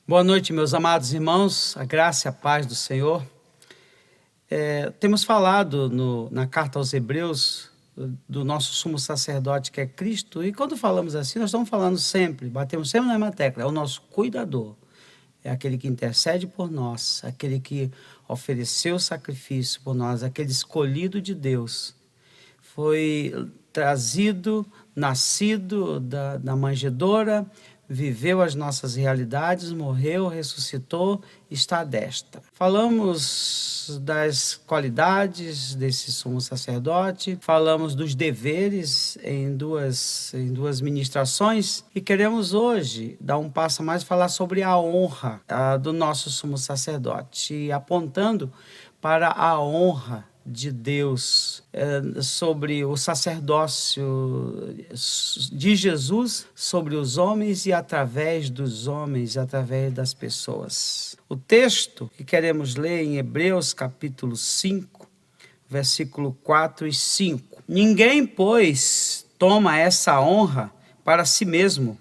Boa noite, meus amados irmãos, a graça e a paz do Senhor. Temos falado na carta aos Hebreus do nosso sumo sacerdote que é Cristo, e quando falamos assim, nós estamos falando sempre, batemos sempre na mesma tecla, é o nosso cuidador, é aquele que intercede por nós, aquele que ofereceu o sacrifício por nós, aquele escolhido de Deus. Foi trazido, nascido da manjedoura, viveu as nossas realidades, morreu, ressuscitou, está à destra. Falamos das qualidades desse sumo sacerdote, falamos dos deveres em duas ministrações e queremos hoje dar um passo a mais e falar sobre a honra do nosso sumo sacerdote, apontando para a honra de Deus, sobre o sacerdócio de Jesus sobre os homens e através dos homens, através das pessoas. O texto que queremos ler em Hebreus capítulo 5, versículo 4 e 5. Ninguém, pois, toma essa honra para si mesmo,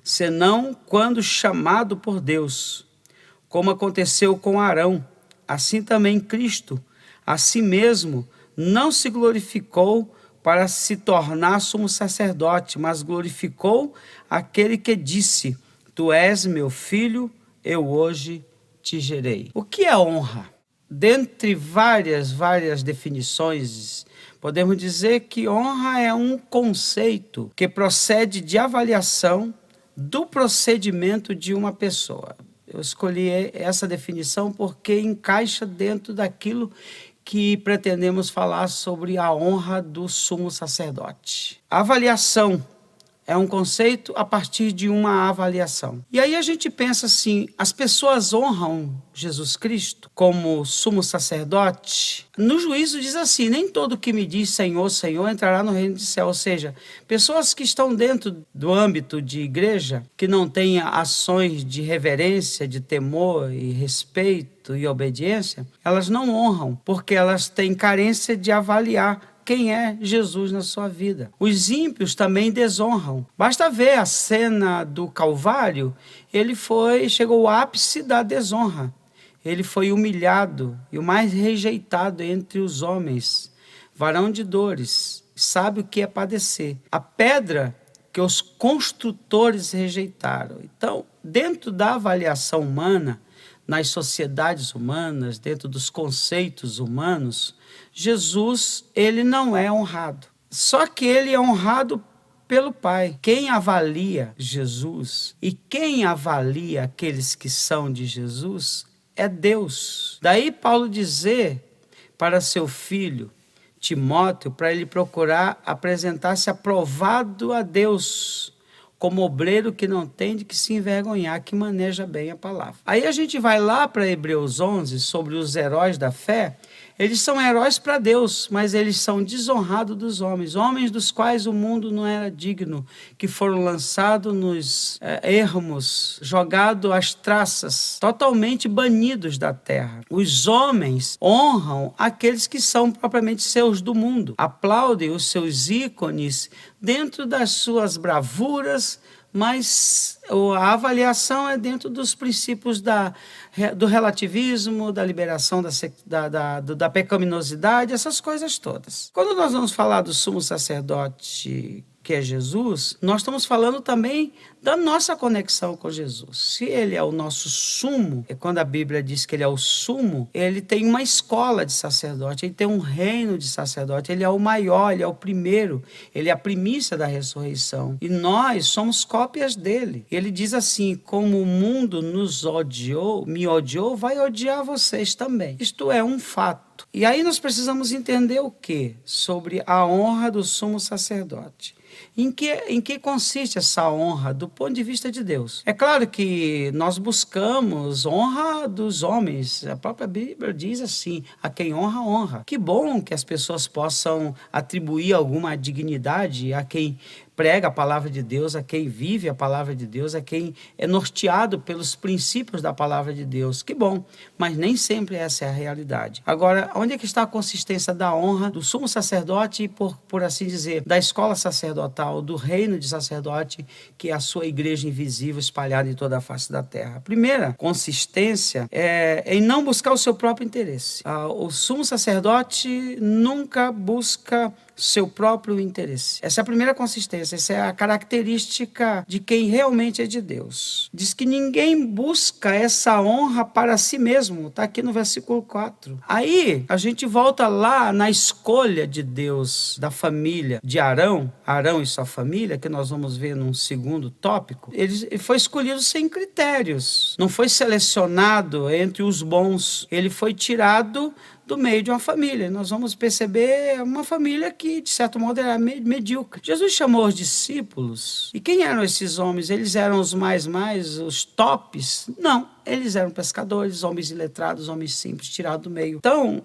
senão quando chamado por Deus, como aconteceu com Arão. Assim também Cristo, a si mesmo, não se glorificou para se tornar sumo sacerdote, mas glorificou aquele que disse: Tu és meu filho, eu hoje te gerei. O que é honra? Dentre várias definições, podemos dizer que honra é um conceito que procede de avaliação do procedimento de uma pessoa. Eu escolhi essa definição porque encaixa dentro daquilo que pretendemos falar sobre a honra do sumo sacerdote. A avaliação é um conceito a partir de uma avaliação. E aí a gente pensa assim, as pessoas honram Jesus Cristo como sumo sacerdote? No juízo diz assim, nem todo que me diz Senhor, Senhor entrará no reino do céu. Ou seja, pessoas que estão dentro do âmbito de igreja, que não têm ações de reverência, de temor e respeito e obediência, elas não honram, porque elas têm carência de avaliar quem é Jesus na sua vida. Os ímpios também desonram. Basta ver a cena do Calvário, chegou ao ápice da desonra. Ele foi humilhado e o mais rejeitado entre os homens. Varão de dores, sabe o que é padecer. A pedra que os construtores rejeitaram. Então, dentro da avaliação humana, nas sociedades humanas, dentro dos conceitos humanos, Jesus, ele não é honrado. Só que ele é honrado pelo Pai. Quem avalia Jesus e quem avalia aqueles que são de Jesus é Deus. Daí Paulo dizer para seu filho Timóteo, para ele procurar apresentar-se aprovado a Deus, como obreiro que não tem de que se envergonhar, que maneja bem a palavra. Aí a gente vai lá para Hebreus 11, sobre os heróis da fé. Eles são heróis para Deus, mas eles são desonrados dos homens, homens dos quais o mundo não era digno, que foram lançados nos ermos, jogados às traças, totalmente banidos da terra. Os homens honram aqueles que são propriamente seus do mundo, aplaudem os seus ícones dentro das suas bravuras, mas a avaliação é dentro dos princípios do relativismo, da liberação da pecaminosidade, essas coisas todas. Quando nós vamos falar do sumo sacerdote, que é Jesus, nós estamos falando também da nossa conexão com Jesus. Se ele é o nosso sumo, quando a Bíblia diz que ele é o sumo, ele tem uma escola de sacerdote, ele tem um reino de sacerdote, ele é o maior, ele é o primeiro, ele é a primícia da ressurreição. E nós somos cópias dele. Ele diz assim, como o mundo me odiou, vai odiar vocês também. Isto é um fato. E aí nós precisamos entender o quê? Sobre a honra do sumo sacerdote. Em que consiste essa honra do ponto de vista de Deus? É claro que nós buscamos honra dos homens. A própria Bíblia diz assim, a quem honra, honra. Que bom que as pessoas possam atribuir alguma dignidade a quem prega a palavra de Deus, a quem vive a palavra de Deus, a quem é norteado pelos princípios da palavra de Deus. Que bom, mas nem sempre essa é a realidade. Agora, onde é que está a consistência da honra do sumo sacerdote e, por assim dizer, da escola sacerdotal, do reino de sacerdote, que é a sua igreja invisível espalhada em toda a face da terra? A primeira consistência é em não buscar o seu próprio interesse. O sumo sacerdote nunca busca seu próprio interesse. Essa é a primeira consistência, essa é a característica de quem realmente é de Deus. Diz que ninguém busca essa honra para si mesmo, está aqui no versículo 4. Aí a gente volta lá na escolha de Deus da família de Arão e sua família, que nós vamos ver num segundo tópico. Ele foi escolhido sem critérios, não foi selecionado entre os bons, ele foi tirado do meio de uma família. Nós vamos perceber uma família que, de certo modo, era medíocre. Jesus chamou os discípulos. E quem eram esses homens? Eles eram os os tops? Não. Eles eram pescadores, homens iletrados, homens simples, tirados do meio. Então,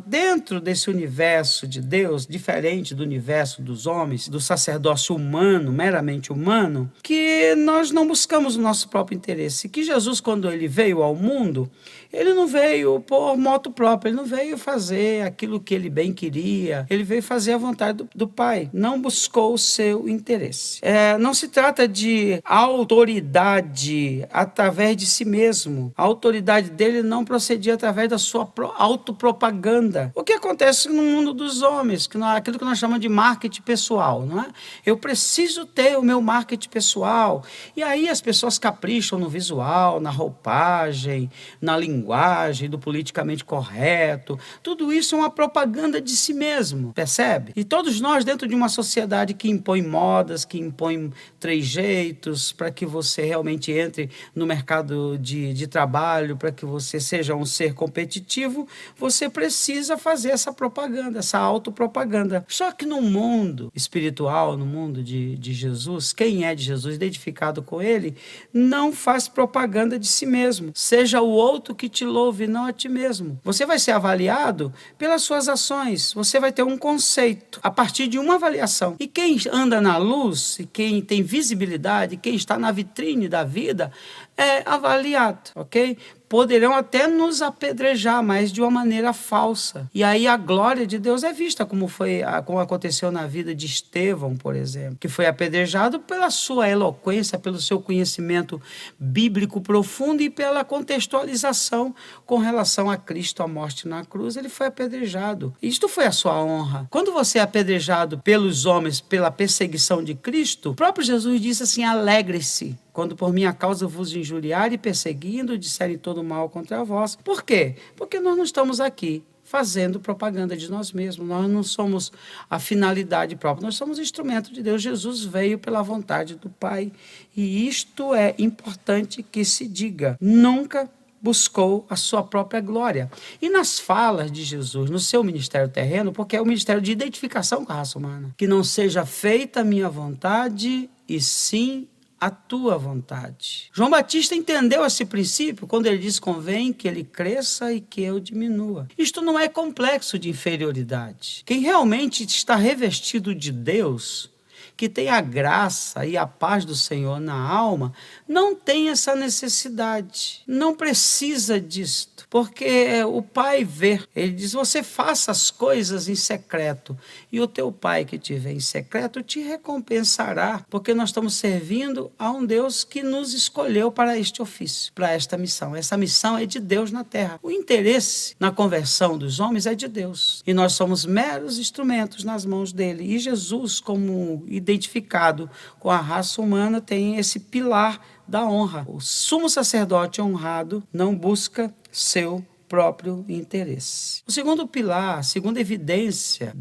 dentro desse universo de Deus, diferente do universo dos homens, do sacerdócio humano, meramente humano, que nós não buscamos o nosso próprio interesse. Que Jesus, quando ele veio ao mundo, ele não veio por moto próprio, ele não veio fazer aquilo que ele bem queria, ele veio fazer a vontade do Pai, não buscou o seu interesse. Não se trata de autoridade através de si mesmo. A autoridade dele não procedia através da sua autopropaganda. O que acontece no mundo dos homens, aquilo que nós chamamos de marketing pessoal, não é? Eu preciso ter o meu marketing pessoal. E aí as pessoas capricham no visual, na roupagem, na linguagem, do politicamente correto. Tudo isso é uma propaganda de si mesmo, percebe? E todos nós, dentro de uma sociedade que impõe modas, que impõe trejeitos, para que você realmente entre no mercado de trabalho, para que você seja um ser competitivo, você precisa fazer essa propaganda, essa autopropaganda. Só que no mundo espiritual, no mundo de Jesus, quem é de Jesus, identificado com ele, não faz propaganda de si mesmo. Seja o outro que te louve, não a ti mesmo. Você vai ser avaliado pelas suas ações, você vai ter um conceito a partir de uma avaliação. E quem anda na luz, e quem tem visibilidade, quem está na vitrine da vida, é avaliado, ok? Poderão até nos apedrejar, mas de uma maneira falsa. E aí a glória de Deus é vista, como aconteceu na vida de Estevão, por exemplo, que foi apedrejado pela sua eloquência, pelo seu conhecimento bíblico profundo e pela contextualização com relação a Cristo, a morte na cruz. Ele foi apedrejado. Isto foi a sua honra. Quando você é apedrejado pelos homens, pela perseguição de Cristo, o próprio Jesus disse assim: alegre-se quando por minha causa vos injuriarem e perseguindo, disserem todo mal contra vós. Por quê? Porque nós não estamos aqui fazendo propaganda de nós mesmos. Nós não somos a finalidade própria, nós somos instrumento de Deus. Jesus veio pela vontade do Pai. E isto é importante que se diga. Nunca buscou a sua própria glória. E nas falas de Jesus, no seu ministério terreno, porque é o ministério de identificação com a raça humana, que não seja feita a minha vontade, e sim a tua vontade. João Batista entendeu esse princípio quando ele diz: convém que ele cresça e que eu diminua. Isto não é complexo de inferioridade. Quem realmente está revestido de Deus, que tem a graça e a paz do Senhor na alma, não tem essa necessidade, não precisa disto, porque o Pai vê. Ele diz: você faça as coisas em secreto, e o teu Pai que te vê em secreto te recompensará, porque nós estamos servindo a um Deus que nos escolheu para este ofício, para esta missão. Essa missão é de Deus na terra. O interesse na conversão dos homens é de Deus, e nós somos meros instrumentos nas mãos dele. E Jesus, como identificado com a raça humana, tem esse pilar da honra. O sumo sacerdote honrado não busca seu próprio interesse. O segundo pilar, a segunda evidência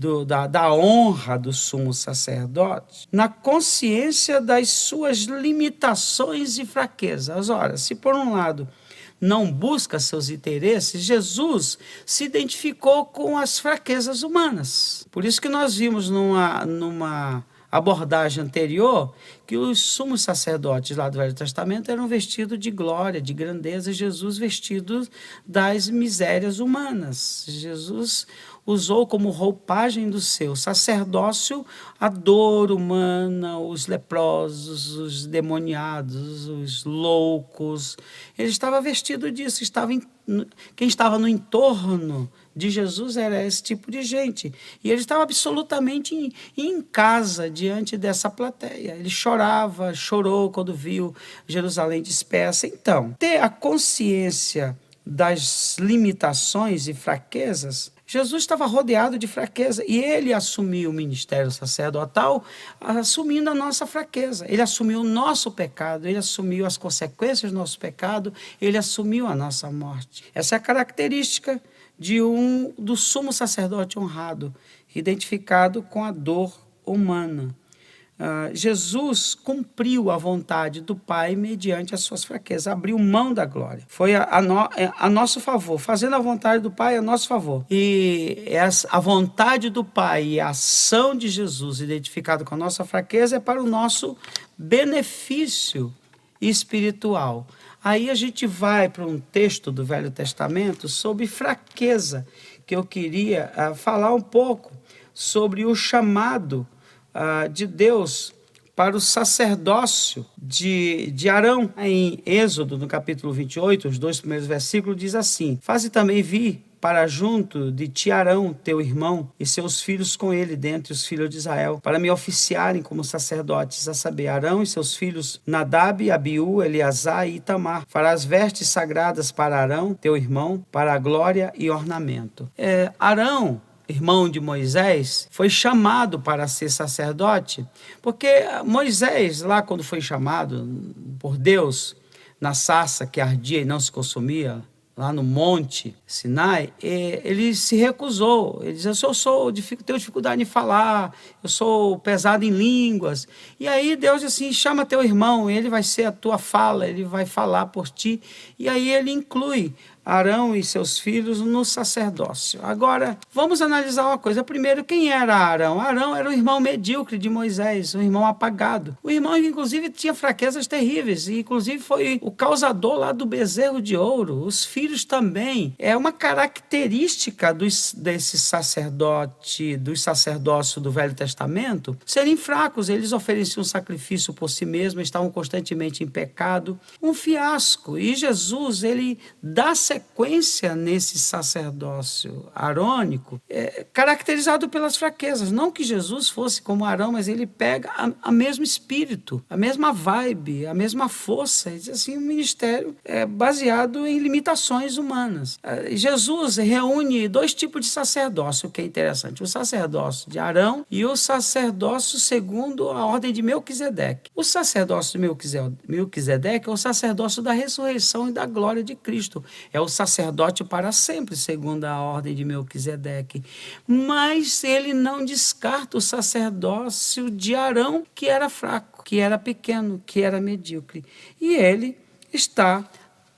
da honra do sumo sacerdote, na consciência das suas limitações e fraquezas. Ora, se por um lado não busca seus interesses, Jesus se identificou com as fraquezas humanas. Por isso que nós vimos numa abordagem anterior, que os sumos sacerdotes lá do Velho Testamento eram vestidos de glória, de grandeza, Jesus vestido das misérias humanas. Jesus usou como roupagem do seu sacerdócio a dor humana, os leprosos, os demoniados, os loucos. Ele estava vestido disso, quem estava no entorno de Jesus era esse tipo de gente. E ele estava absolutamente em casa diante dessa plateia. Ele chorou quando viu Jerusalém dispersa. Então, ter a consciência das limitações e fraquezas, Jesus estava rodeado de fraqueza e ele assumiu o ministério sacerdotal assumindo a nossa fraqueza. Ele assumiu o nosso pecado, ele assumiu as consequências do nosso pecado, ele assumiu a nossa morte. Essa é a característica do sumo sacerdote honrado, identificado com a dor humana. Jesus cumpriu a vontade do Pai mediante as suas fraquezas, abriu mão da glória. Foi a nosso favor, fazendo a vontade do Pai a nosso favor. E a vontade do Pai e a ação de Jesus, identificado com a nossa fraqueza, é para o nosso benefício espiritual. Aí a gente vai para um texto do Velho Testamento sobre fraqueza, que eu queria falar um pouco sobre o chamado de Deus para o sacerdócio de Arão. Em Êxodo, no capítulo 28, os 2 primeiros versículos, diz assim: faze também vir para junto de ti Arão, teu irmão, e seus filhos com ele, dentre os filhos de Israel, para me oficiarem como sacerdotes, a saber, Arão e seus filhos Nadab, Abiú, Eleazar e Itamar. Farás vestes sagradas para Arão, teu irmão, para a glória e ornamento. Arão, irmão de Moisés, foi chamado para ser sacerdote, porque Moisés, lá quando foi chamado por Deus, na sarça que ardia e não se consumia, lá no monte Sinai, ele se recusou. Ele dizia: tenho dificuldade em falar, eu sou pesado em línguas. E aí Deus disse assim: chama teu irmão, ele vai ser a tua fala, ele vai falar por ti. E aí ele inclui Arão e seus filhos no sacerdócio. Agora, vamos analisar uma coisa. Primeiro, quem era Arão? Arão era o irmão medíocre de Moisés, um irmão apagado. O irmão, inclusive, tinha fraquezas terríveis, e inclusive foi o causador lá do bezerro de ouro. Os filhos também. É uma característica desse sacerdote, dos sacerdócios do Velho Testamento, serem fracos. Eles ofereciam sacrifício por si mesmos, estavam constantemente em pecado. Um fiasco. E Jesus, ele dá sequência nesse sacerdócio arônico, caracterizado pelas fraquezas. Não que Jesus fosse como Arão, mas ele pega a mesmo espírito, a mesma vibe, a mesma força. Diz assim, o ministério é baseado em limitações humanas. Jesus reúne 2 tipos de sacerdócio, o que é interessante: o sacerdócio de Arão e o sacerdócio segundo a ordem de Melquisedeque. O sacerdócio de Melquisedeque é o sacerdócio da ressurreição e da glória de Cristo. É o sacerdote para sempre, segundo a ordem de Melquisedeque. Mas ele não descarta o sacerdócio de Arão, que era fraco, que era pequeno, que era medíocre. E ele está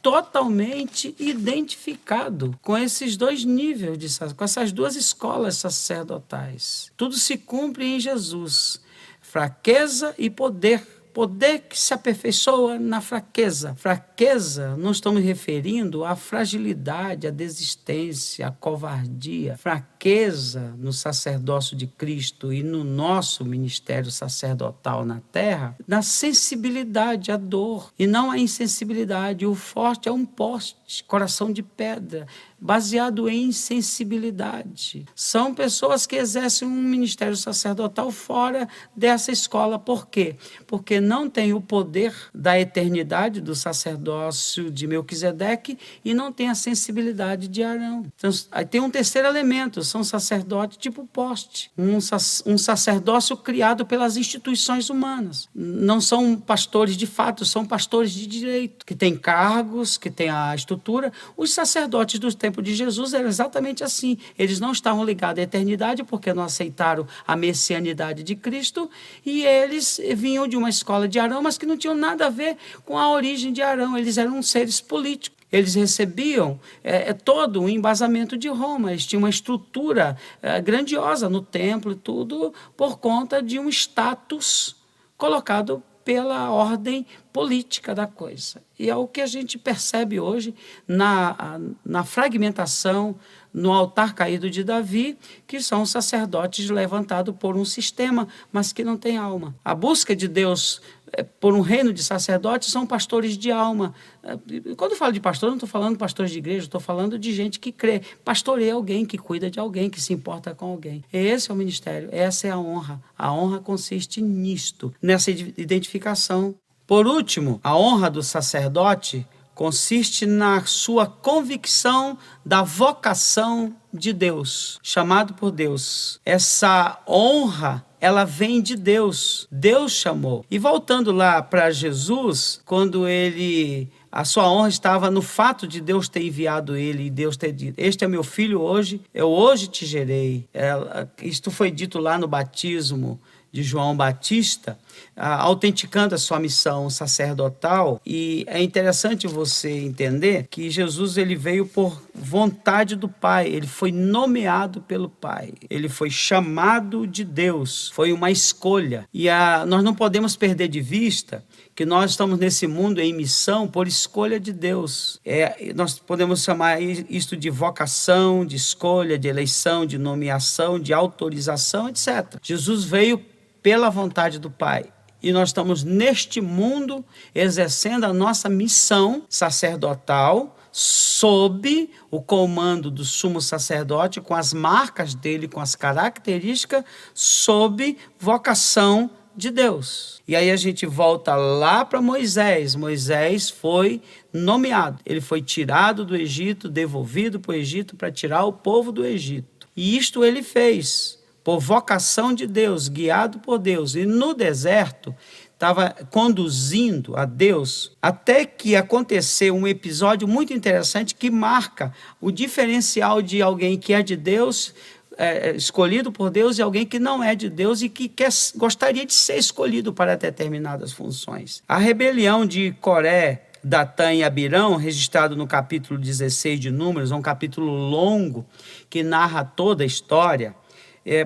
totalmente identificado com esses 2 níveis, com essas 2 escolas sacerdotais. Tudo se cumpre em Jesus: fraqueza e poder. Poder que se aperfeiçoa na fraqueza. Fraqueza, não estamos referindo à fragilidade, à desistência, à covardia. Fraqueza no sacerdócio de Cristo e no nosso ministério sacerdotal na terra, na sensibilidade à dor e não à insensibilidade. O forte é um poste, coração de pedra, baseado em sensibilidade. São pessoas que exercem um ministério sacerdotal fora dessa escola. Por quê? Porque não tem o poder da eternidade do sacerdócio de Melquisedeque e não tem a sensibilidade de Arão. Então, aí tem um terceiro elemento: são sacerdotes tipo poste, um sacerdócio criado pelas instituições humanas. Não são pastores de fato, são pastores de direito, que têm cargos, que têm a estrutura. Os sacerdotes do tempo de Jesus eram exatamente assim. Eles não estavam ligados à eternidade porque não aceitaram a messianidade de Cristo, e eles vinham de uma escola de Arão, mas que não tinham nada a ver com a origem de Arão. Eles eram seres políticos Eles recebiam todo um embasamento de Roma. Eles tinham uma estrutura grandiosa no templo e tudo por conta de um status colocado pela ordem política da coisa. E é o que a gente percebe hoje na fragmentação, no altar caído de Davi, que são sacerdotes levantados por um sistema, mas que não tem alma. A busca de Deus por um reino de sacerdotes são pastores de alma. Quando eu falo de pastor, não estou falando de pastores de igreja, estou falando de gente que crê. Pastoreia alguém, que cuida de alguém, que se importa com alguém. Esse é o ministério, essa é a honra. A honra consiste nisto, nessa identificação. Por último, a honra do sacerdote consiste na sua convicção da vocação de Deus, chamado por Deus. Essa honra, ela vem de Deus. Deus chamou. E voltando lá para Jesus, quando a sua honra estava no fato de Deus ter enviado ele e Deus ter dito: este é meu filho hoje, eu hoje te gerei. Isto foi dito lá no batismo de João Batista, autenticando a sua missão sacerdotal. E é interessante você entender que Jesus ele veio por vontade do Pai, ele foi nomeado pelo Pai, ele foi chamado de Deus, foi uma escolha. E nós não podemos perder de vista que nós estamos nesse mundo em missão por escolha de Deus. Nós podemos chamar isto de vocação, de escolha, de eleição, de nomeação, de autorização, etc. Jesus veio pela vontade do Pai. E nós estamos neste mundo exercendo a nossa missão sacerdotal sob o comando do sumo sacerdote, com as marcas dele, com as características, sob vocação de Deus. E aí a gente volta lá para Moisés. Moisés foi nomeado. Ele foi tirado do Egito, devolvido para o Egito para tirar o povo do Egito. E isto ele fez por vocação de Deus, guiado por Deus. E no deserto estava conduzindo a Deus, até que aconteceu um episódio muito interessante que marca o diferencial de alguém que é de Deus, escolhido por Deus, e alguém que não é de Deus e que gostaria de ser escolhido para determinadas funções. A rebelião de Coré, Datã e Abirão, registrado no capítulo 16 de Números, é um capítulo longo que narra toda a história.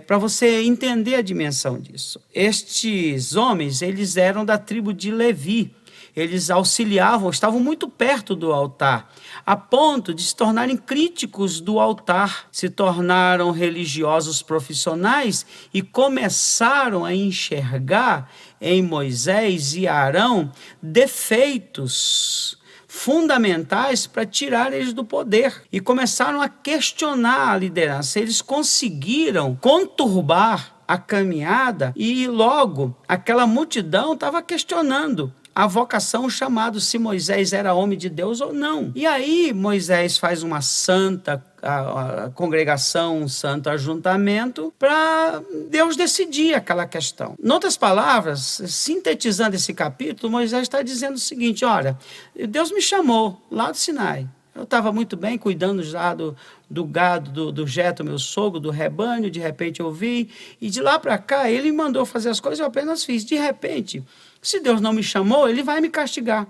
Para você entender a dimensão disso. Estes homens, eles eram da tribo de Levi. Eles auxiliavam, estavam muito perto do altar, a ponto de se tornarem críticos do altar. Se tornaram religiosos profissionais e começaram a enxergar em Moisés e Arão defeitos fundamentais para tirar eles do poder, e começaram a questionar a liderança. Eles conseguiram conturbar a caminhada e logo aquela multidão estava questionando a vocação, o chamado, se Moisés era homem de Deus ou não. E aí Moisés faz uma santa a congregação, um santo ajuntamento, para Deus decidir aquela questão. Em outras palavras, sintetizando esse capítulo, Moisés está dizendo o seguinte: olha, Deus me chamou lá do Sinai. Eu estava muito bem cuidando já do gado, do Jetro, meu sogro, do rebanho. De repente eu vi, e de lá para cá ele me mandou fazer as coisas, eu apenas fiz. De repente, se Deus não me chamou, ele vai me castigar.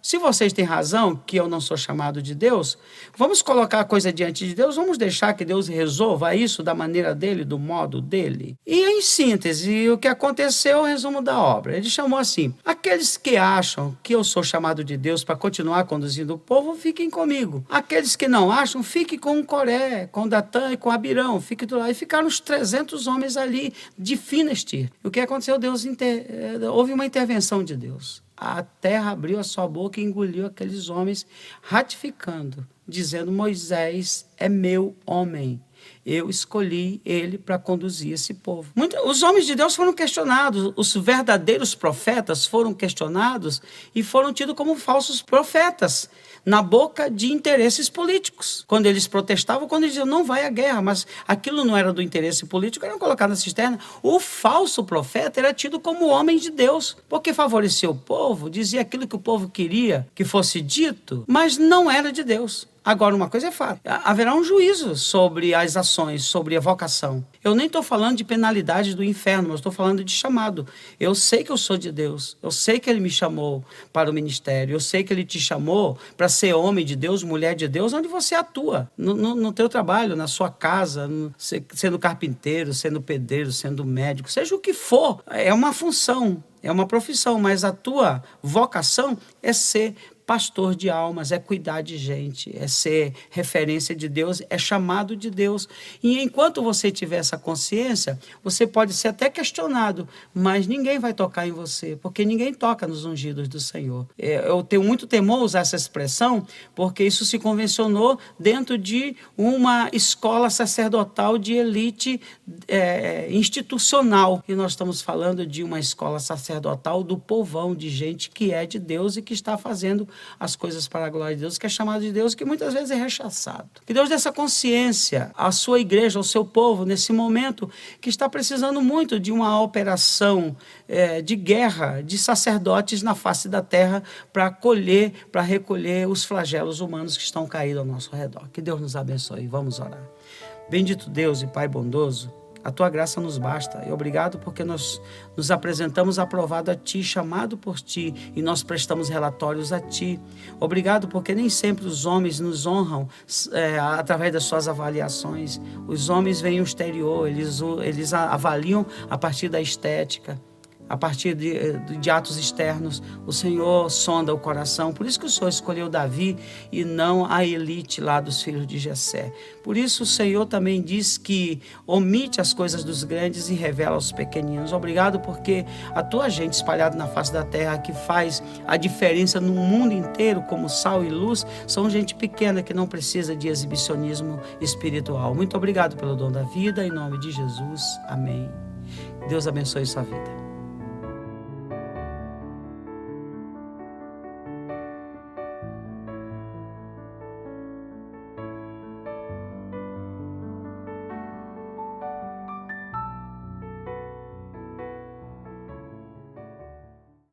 Se vocês têm razão que eu não sou chamado de Deus, vamos colocar a coisa diante de Deus, vamos deixar que Deus resolva isso da maneira dele, do modo dele. E em síntese, o que aconteceu é o resumo da obra. Ele chamou assim: aqueles que acham que eu sou chamado de Deus para continuar conduzindo o povo, fiquem comigo. Aqueles que não acham, fiquem com Coré, com Datã e com Abirão, fiquem do lado. E ficaram os 300 homens ali de fina estirpe. O que aconteceu? Houve uma intervenção de Deus. A terra abriu a sua boca e engoliu aqueles homens, ratificando, dizendo: Moisés é meu homem. Eu escolhi ele para conduzir esse povo. Os homens de Deus foram questionados, os verdadeiros profetas foram questionados e foram tidos como falsos profetas, na boca de interesses políticos. Quando eles protestavam, quando eles diziam não vai à guerra, mas aquilo não era do interesse político, eram colocados na cisterna. O falso profeta era tido como homem de Deus, porque favorecia o povo, dizia aquilo que o povo queria que fosse dito, mas não era de Deus. Agora, uma coisa é fato: haverá um juízo sobre as ações revelações sobre a vocação. Eu nem estou falando de penalidades do inferno, mas estou falando de chamado. Eu sei que eu sou de Deus, eu sei que Ele me chamou para o ministério, eu sei que Ele te chamou para ser homem de Deus, mulher de Deus, onde você atua, no teu trabalho, na sua casa, sendo carpinteiro, sendo pedreiro, sendo médico, seja o que for, é uma função, é uma profissão, mas a tua vocação é ser pastor de almas, é cuidar de gente, é ser referência de Deus, é chamado de Deus. E enquanto você tiver essa consciência, você pode ser até questionado, mas ninguém vai tocar em você, porque ninguém toca nos ungidos do Senhor. Eu tenho muito temor a usar essa expressão, porque isso se convencionou dentro de uma escola sacerdotal de elite institucional. E nós estamos falando de uma escola sacerdotal do povão, de gente que é de Deus e que está fazendo as coisas para a glória de Deus, que é chamado de Deus, que muitas vezes é rechaçado. Que Deus dê essa consciência à sua igreja, ao seu povo, nesse momento que está precisando muito de uma operação de guerra de sacerdotes na face da terra para colher, para recolher os flagelos humanos que estão caídos ao nosso redor. Que Deus nos abençoe. Vamos orar. Bendito Deus e Pai bondoso, a Tua graça nos basta. E obrigado porque nós nos apresentamos aprovado a Ti, chamado por Ti, e nós prestamos relatórios a Ti. Obrigado porque nem sempre os homens nos honram através das suas avaliações. Os homens veem o exterior, eles avaliam a partir da estética, a partir de atos externos. O Senhor sonda o coração. Por isso que o Senhor escolheu Davi e não a elite lá dos filhos de Jessé. Por isso o Senhor também diz que omite as coisas dos grandes e revela aos pequeninos. Obrigado porque a tua gente espalhada na face da terra, que faz a diferença no mundo inteiro como sal e luz, são gente pequena que não precisa de exibicionismo espiritual. Muito obrigado pelo dom da vida. Em nome de Jesus. Amém. Deus abençoe sua vida.